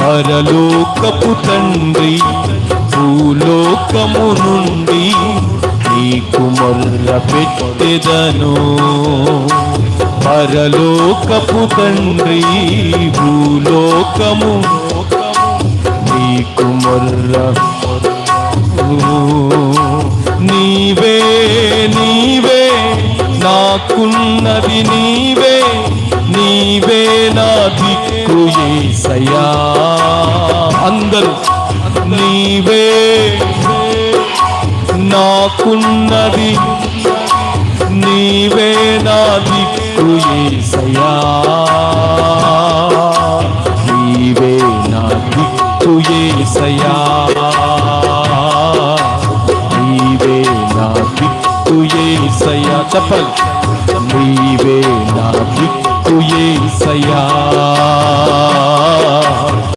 పరలోకపు తండ్రి భూలోకము నుండి నీకు మొర్ర పెట్టెదను. పరలోకపు తండ్రి భూలోకము నీకు మొర్ర. నీవే నీవే నాకున్నది నీవే, నీవే నా దిక్కు యేసయ్యా. అందరూ నీవే నాకున్నది నీవే నా దిక్కు యేసయ్యా. నీవే నా దిక్కు యేసయ్యా. నీవే నా దిక్కు యేసయ్యా. చెప్పండి. నీవే